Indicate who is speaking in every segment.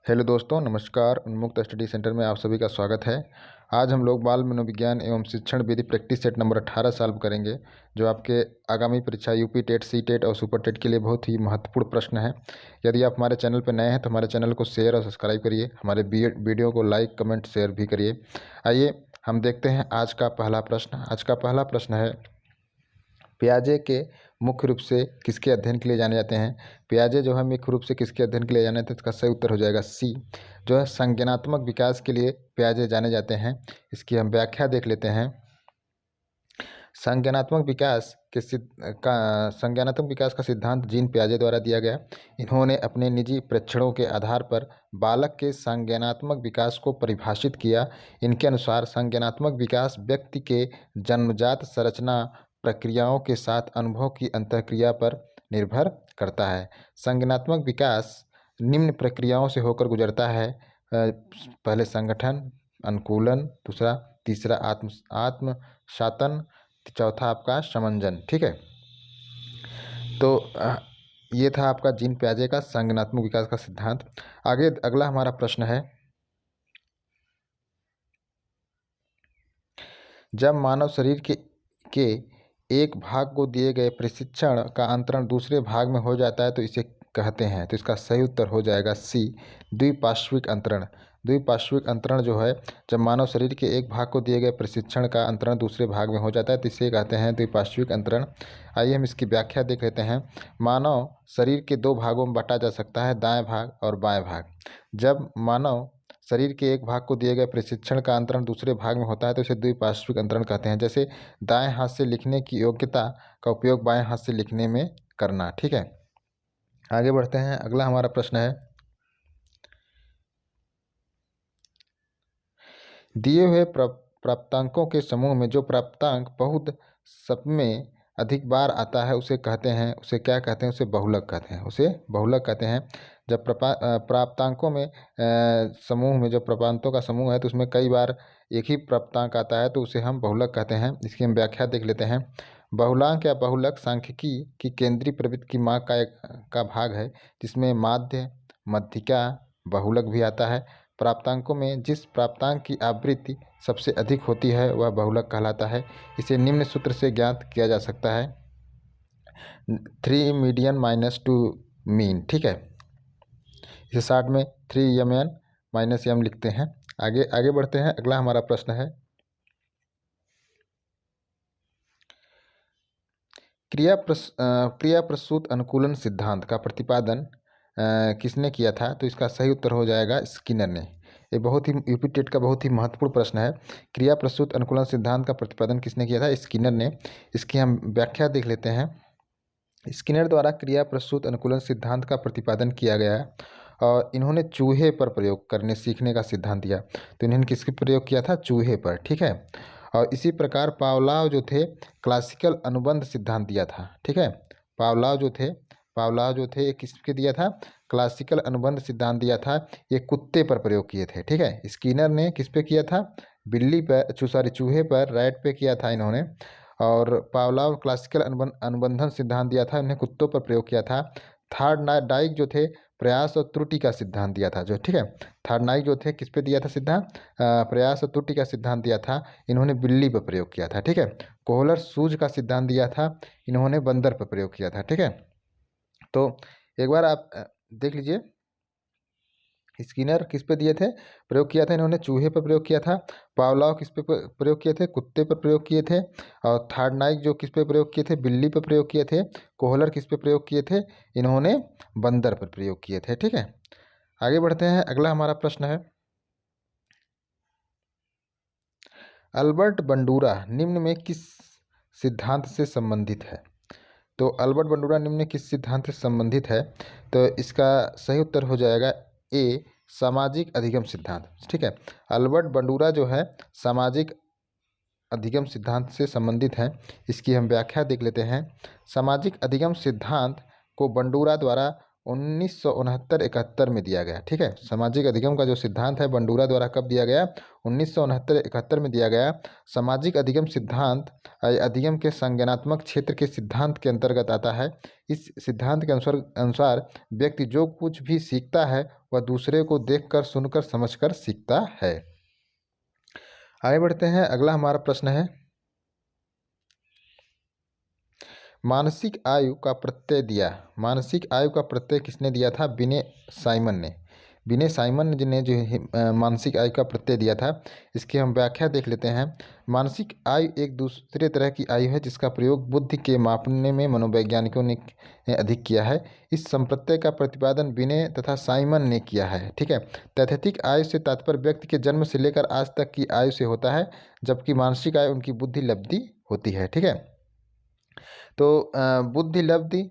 Speaker 1: Hello दोस्तों, नमस्कार। उन्मुक्त स्टडी सेंटर में आप सभी का स्वागत है। आज हम लोग बाल मनोविज्ञान एवं शिक्षण विधि प्रैक्टिस सेट नंबर 18 सॉल्व करेंगे, जो आपके आगामी परीक्षा यूपी टेट, सी टेट और सुपर टेट के लिए बहुत ही महत्वपूर्ण प्रश्न है। यदि आप हमारे चैनल पर नए हैं तो हमारे चैनल को शेयर और सब्सक्राइब करिए, हमारे वीडियो को लाइक, कमेंट, शेयर भी करिए। आइए हम देखते हैं आज का पहला प्रश्न। आज का पहला प्रश्न है, पियाजे के मुख्य रूप से किसके अध्ययन के लिए जाने जाते हैं। पियाजे जो है मुख्य रूप से किसके अध्ययन के लिए जाने जाते हैं, इसका सही उत्तर हो जाएगा सी, जो है संज्ञानात्मक विकास के लिए पियाजे जाने जाते हैं। इसकी हम व्याख्या देख लेते हैं। संज्ञानात्मक विकास का सिद्धांत जीन पियाजे द्वारा दिया गया। इन्होंने अपने निजी प्रेक्षणों के आधार पर बालक के संज्ञानात्मक विकास को परिभाषित किया। इनके अनुसार संज्ञानात्मक विकास व्यक्ति के जन्मजात संरचना प्रक्रियाओं के साथ अनुभव की अंतःक्रिया पर निर्भर करता है। संज्ञानात्मक विकास निम्न प्रक्रियाओं से होकर गुजरता है। पहले संगठन, अनुकूलन, दूसरा तीसरा आत्मशातन, चौथा आपका समंजन। ठीक है, तो ये था आपका जीन पियाजे का संज्ञानात्मक विकास का सिद्धांत। आगे अगला हमारा प्रश्न है, जब मानव शरीर के एक भाग को दिए गए प्रशिक्षण का अंतरण दूसरे भाग में हो जाता है तो इसे कहते हैं। तो इसका सही उत्तर हो जाएगा सी, द्विपार्श्विक अंतरण। द्विपार्श्विक अंतरण जो है, जब मानव शरीर के एक भाग को दिए गए प्रशिक्षण का अंतरण दूसरे भाग में हो जाता है तो इसे कहते हैं द्विपार्श्विक अंतरण। आइए हम इसकी व्याख्या देख लेते हैं। मानव शरीर के दो भागों में बांटा जा सकता है, दाएं भाग और बाएं भाग। जब मानव शरीर के एक भाग को दिए गए प्रशिक्षण का अंतरण दूसरे भाग में होता है तो इसे द्विपार्श्विक अंतरण कहते हैं। जैसे दाएं हाथ से लिखने की योग्यता का उपयोग बाएं हाथ से लिखने में करना। ठीक है, आगे बढ़ते हैं। अगला हमारा प्रश्न है, दिए हुए प्राप्तांकों के समूह में जो प्राप्तांक बहुत समय अधिक बार आता है उसे कहते हैं, उसे क्या कहते हैं, उसे बहुलक कहते हैं। उसे बहुलक कहते हैं। जब प्राप्तांकों में समूह में जो प्राप्तांकों का समूह है तो उसमें कई बार एक ही प्राप्तांक आता है तो उसे हम बहुलक कहते हैं। इसकी हम व्याख्या देख लेते हैं। बहुलांक या बहुलक सांख्यिकी की केंद्रीय प्रवृत्ति की माँ का भाग है, जिसमें माध्य, मध्यिका, बहुलक भी आता है। प्राप्तांकों में जिस प्राप्तांक की आवृत्ति सबसे अधिक होती है वह बहुलक कहलाता है। इसे निम्न सूत्र से ज्ञात किया जा सकता है, 3 मीडियन माइनस 2 मीन। ठीक है, इसे शॉर्ट में 3mn माइनस m लिखते हैं। आगे बढ़ते हैं। अगला हमारा प्रश्न है, क्रिया प्रसूत अनुकूलन सिद्धांत का प्रतिपादन किसने किया था। तो इसका सही उत्तर हो जाएगा स्किनर ने। ये बहुत ही यूपी टेट का बहुत ही महत्वपूर्ण प्रश्न है। क्रिया प्रसूत अनुकूलन सिद्धांत का प्रतिपादन किसने किया था, स्किनर ने। इसकी हम व्याख्या देख लेते हैं। स्किनर द्वारा क्रिया प्रसूत अनुकूलन सिद्धांत का प्रतिपादन किया गया है और इन्होंने चूहे पर प्रयोग करने सीखने का सिद्धांत दिया। तो इन्होंने किसके प्रयोग किया था, चूहे पर। ठीक है, और इसी प्रकार पावलाव जो थे क्लासिकल अनुबंध सिद्धांत दिया था। ठीक है, पावलाव जो थे ये किसके दिया था, क्लासिकल अनुबंध सिद्धांत दिया था। ये कुत्ते पर प्रयोग किए थे। ठीक है, स्किनर ने किस पे किया था, बिल्ली पर, चूहे पर, रैट पे किया था इन्होंने। और पावलाव क्लासिकल अनुबंधन सिद्धांत दिया था, इन्हें कुत्तों पर प्रयोग किया था। थार्डनाइक जो थे प्रयास और त्रुटि का सिद्धांत दिया था। जो ठीक है, थार्डनाइक जो थे किस पे दिया था सिद्धांत, प्रयास और त्रुटि का सिद्धांत दिया था, इन्होंने बिल्ली पर प्रयोग किया था। ठीक है, कोहलर सूझ का सिद्धांत दिया था, इन्होंने बंदर पर प्रयोग किया था। ठीक है, तो एक बार आप देख लीजिए, स्किनर किस पे दिए थे, प्रयोग किया था इन्होंने चूहे पर प्रयोग किया था। पावलाव किस पे प्रयोग किए थे, कुत्ते पर प्रयोग किए थे। और थार्डनाइक जो किस पे प्रयोग किए थे, बिल्ली पर प्रयोग किए थे। कोहलर किस पे प्रयोग किए थे, इन्होंने बंदर पर प्रयोग किए थे। ठीक है, आगे बढ़ते हैं। अगला हमारा प्रश्न है, अल्बर्ट बंडूरा निम्न में किस सिद्धांत से संबंधित है। तो अल्बर्ट बंडूरा निम्न में किस सिद्धांत से संबंधित है। तो इसका सही उत्तर हो जाएगा ए, सामाजिक अधिगम सिद्धांत। ठीक है, अल्बर्ट बंडूरा जो है सामाजिक अधिगम सिद्धांत से संबंधित हैं। इसकी हम व्याख्या देख लेते हैं। सामाजिक अधिगम सिद्धांत को बंडूरा द्वारा 1969-71 में दिया गया। ठीक है, सामाजिक अधिगम का जो सिद्धांत है बंडूरा द्वारा कब दिया गया? 1969-71 में दिया गया। सामाजिक अधिगम सिद्धांत अधिगम के संज्ञानात्मक क्षेत्र के सिद्धांत के अंतर्गत आता है। इस सिद्धांत के अनुसार व्यक्ति जो कुछ भी सीखता है वह दूसरे को देखकर, सुनकर, समझकर सीखता है। आगे बढ़ते हैं। अगला हमारा प्रश्न है, मानसिक आयु का प्रत्यय दिया। मानसिक आयु का प्रत्यय किसने दिया था? विनय साइमन ने। विनय साइमन ने जो मानसिक आयु का प्रत्यय दिया था, इसकी हम व्याख्या देख लेते हैं। मानसिक आयु एक दूसरे तरह की आयु है जिसका प्रयोग बुद्धि के मापने में मनोवैज्ञानिकों ने अधिक किया है। इस संप्रत्यय का प्रतिपादन विनय तथा साइमन ने किया है। ठीक है, तैथेतिक आयु से तात्पर्य व्यक्ति के जन्म से लेकर आज तक की आयु से होता है, जबकि मानसिक आयु उनकी बुद्धि लब्धि होती है। ठीक है, तो बुद्धि लब्धि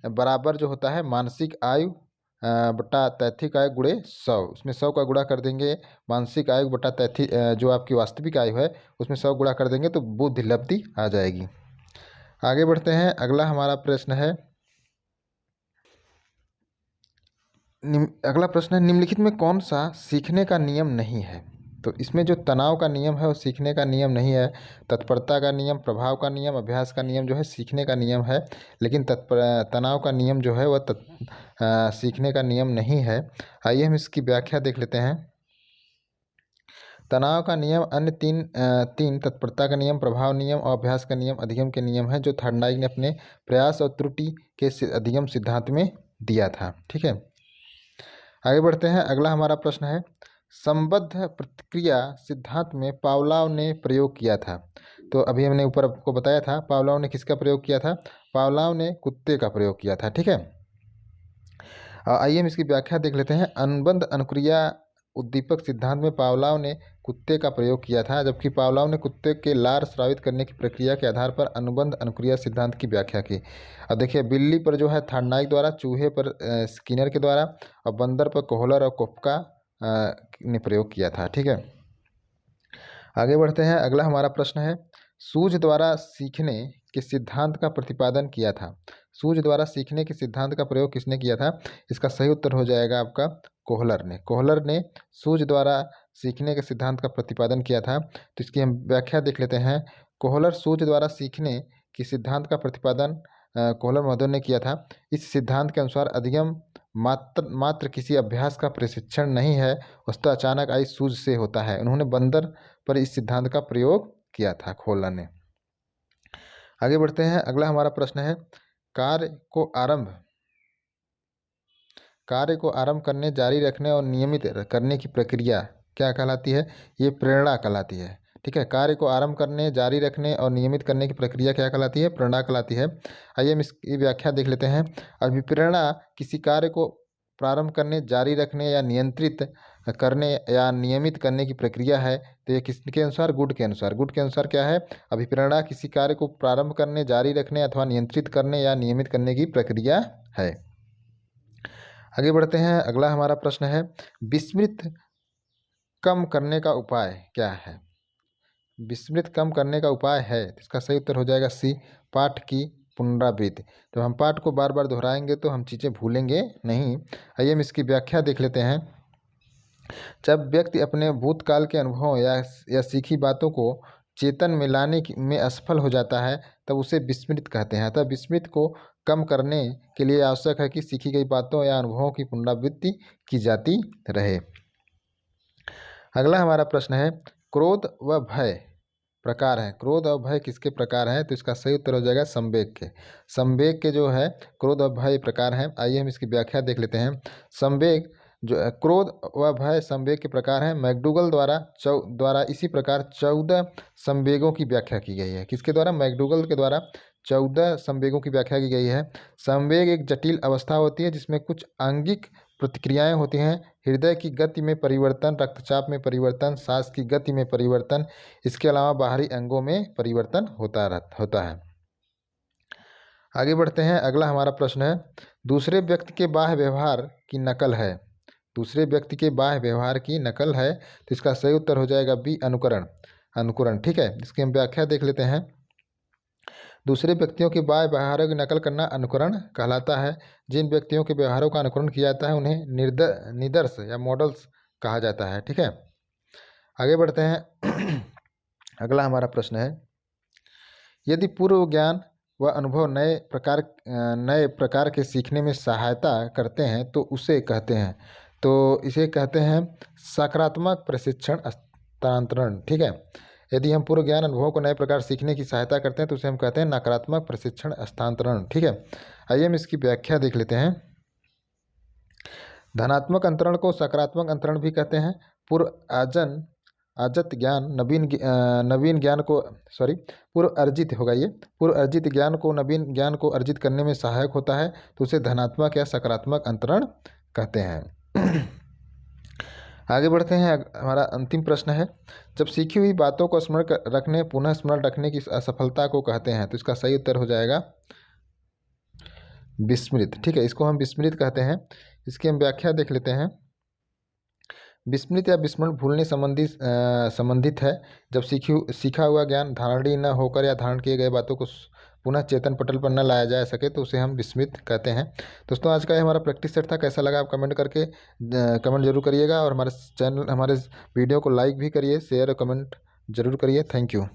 Speaker 1: बराबर जो होता है मानसिक आयु बटा तैथिक आयु गुणे 100। उसमें 100 का गुणा कर देंगे, मानसिक आयु बटा तैथिक जो आपकी वास्तविक आयु है उसमें 100 गुणा कर देंगे तो बुद्धि लब्धि आ जाएगी। आगे बढ़ते हैं। अगला हमारा प्रश्न है, अगला प्रश्न है, निम्नलिखित में कौन सा सीखने का नियम नहीं है? तो इसमें जो तनाव का नियम है वो सीखने का नियम नहीं है। तत्परता का नियम, प्रभाव का नियम, अभ्यास का नियम जो है सीखने का नियम है, लेकिन तनाव का नियम जो है वह सीखने का नियम नहीं है। आइए हम इसकी व्याख्या देख लेते हैं। तनाव का नियम अन्य तीन तत्परता का नियम, प्रभाव नियम और अभ्यास का नियम अधिगम के नियम है जो थॉर्नडाइक ने अपने प्रयास और त्रुटि के अधिगम सिद्धांत में दिया था। ठीक है, आगे बढ़ते हैं। अगला हमारा प्रश्न है, संबद्ध प्रतिक्रिया सिद्धांत में पावलोव ने प्रयोग किया था। तो अभी हमने ऊपर आपको बताया था पावलोव ने किसका प्रयोग किया था? पावलोव ने कुत्ते का प्रयोग किया था। ठीक है, आइए हम इसकी व्याख्या देख लेते हैं। अनुबंध अनुक्रिया उद्दीपक सिद्धांत में पावलोव ने कुत्ते का प्रयोग किया था, जबकि पावलोव ने कुत्ते के लार स्रावित करने की प्रक्रिया के आधार पर अनुबंध अनुक्रिया सिद्धांत की व्याख्या की। अब देखिए, बिल्ली पर जो है थॉर्नडाइक द्वारा, चूहे पर स्किनर के द्वारा और बंदर पर कोहलर और कोफ्का ने प्रयोग किया था। ठीक है, आगे बढ़ते हैं। अगला हमारा प्रश्न है, सूझ द्वारा सीखने के सिद्धांत का प्रतिपादन किया था। सूझ द्वारा सीखने के सिद्धांत का प्रयोग किसने किया था? इसका सही उत्तर हो जाएगा आपका कोहलर ने। कोहलर ने सूझ द्वारा सीखने के सिद्धांत का प्रतिपादन किया था। तो इसकी हम व्याख्या देख लेते हैं। कोहलर सूझ द्वारा सीखने के सिद्धांत का प्रतिपादन कोहलर महोदय ने किया था। इस सिद्धांत के अनुसार अधिगम मात्र किसी अभ्यास का प्रशिक्षण नहीं है, वस्तुतः अचानक आई सूझ से होता है। उन्होंने बंदर पर इस सिद्धांत का प्रयोग किया था, कोहलर ने। आगे बढ़ते हैं। अगला हमारा प्रश्न है, कार्य को आरंभ करने, जारी रखने और नियमित करने की प्रक्रिया क्या कहलाती है? ये प्रेरणा कहलाती है। ठीक है, कार्य को आरंभ करने, जारी रखने और नियमित करने की प्रक्रिया क्या कहलाती है? प्रेरणा कहलाती है। आइए हम इसकी व्याख्या देख लेते हैं। अभिप्रेरणा किसी कार्य को प्रारंभ करने, जारी रखने या नियंत्रित करने या नियमित करने की प्रक्रिया है। तो ये किसके अनुसार? गुड के अनुसार। गुड के अनुसार क्या है? अभिप्रेरणा किसी कार्य को प्रारंभ करने, जारी रखने अथवा नियंत्रित करने या नियमित करने की प्रक्रिया है। आगे बढ़ते हैं। अगला हमारा प्रश्न है, विस्मृत कम करने का उपाय क्या है? विस्मृत कम करने का उपाय है, इसका सही उत्तर हो जाएगा सी, पाठ की पुनरावृत्ति। तो हम पाठ को बार बार दोहराएंगे तो हम चीज़ें भूलेंगे नहीं। आइए हम इसकी व्याख्या देख लेते हैं। जब व्यक्ति अपने भूतकाल के अनुभवों या सीखी बातों को चेतन में लाने में असफल हो जाता है तब उसे विस्मृत कहते हैं। अतः विस्मृत को कम करने के लिए आवश्यक है कि सीखी गई बातों या अनुभवों की पुनरावृत्ति की जाती रहे। अगला हमारा प्रश्न है, क्रोध व भय प्रकार हैं। क्रोध और भय किसके प्रकार हैं? तो इसका सही उत्तर हो जाएगा संवेग के। संवेग के जो है क्रोध और भय प्रकार हैं। आइए हम इसकी व्याख्या देख लेते हैं। संवेग जो क्रोध व भय संवेग के प्रकार हैं। मैकडूगल द्वारा इसी प्रकार 14 संवेगों की व्याख्या की गई है। किसके द्वारा? मैकडूगल के द्वारा 14 संवेगों की व्याख्या की गई है। संवेग एक जटिल अवस्था होती है जिसमें कुछ आंगिक प्रतिक्रियाएं होती हैं। हृदय की गति में परिवर्तन, रक्तचाप में परिवर्तन, सांस की गति में परिवर्तन, इसके अलावा बाहरी अंगों में परिवर्तन होता है। आगे बढ़ते हैं। अगला हमारा प्रश्न है, दूसरे व्यक्ति के बाह्य व्यवहार की नकल है। दूसरे व्यक्ति के बाह्य व्यवहार की नकल है, तो इसका सही उत्तर हो जाएगा बी, अनुकरण। ठीक है, इसकी हम व्याख्या देख लेते हैं। दूसरे व्यक्तियों के बाय व्यवहारों की नकल करना अनुकरण कहलाता है। जिन व्यक्तियों के व्यवहारों का अनुकरण किया जाता है उन्हें निदर्श या मॉडल्स कहा जाता है। ठीक है, आगे बढ़ते हैं। अगला हमारा प्रश्न है, यदि पूर्व ज्ञान व अनुभव नए प्रकार के सीखने में सहायता करते हैं तो उसे कहते हैं, तो इसे कहते हैं सकारात्मक प्रशिक्षण हस्तांतरण। ठीक है, यदि हम पूर्व ज्ञान अनुभव को नए प्रकार सीखने की सहायता करते हैं तो उसे हम कहते हैं नकारात्मक प्रशिक्षण हस्तांतरण। ठीक है, आइए हम इसकी व्याख्या देख लेते हैं। धनात्मक अंतरण को सकारात्मक अंतरण भी कहते हैं। पूर्व अर्जित ज्ञान को नवीन ज्ञान को अर्जित करने में सहायक होता है, तो उसे धनात्मक या सकारात्मक अंतरण कहते हैं। आगे बढ़ते हैं। हमारा अंतिम प्रश्न है, जब सीखी हुई बातों को पुनः स्मरण रखने की असफलता को कहते हैं, तो इसका सही उत्तर हो जाएगा विस्मृत। ठीक है, इसको हम विस्मृत कहते हैं। इसकी हम व्याख्या देख लेते हैं। विस्मृत या विस्मरण भूलने संबंधित है। जब सीखा हुआ ज्ञान धारणीय न होकर या धारण किए गए बातों को पुनः चेतन पटल पर न लाया जा सके तो उसे हम विस्मृत कहते हैं। दोस्तों, आज का ये हमारा प्रैक्टिस सेट था। कैसा लगा आप कमेंट करके कमेंट जरूर करिएगा, और हमारे वीडियो को लाइक भी करिए, शेयर और कमेंट जरूर करिए। Thank you.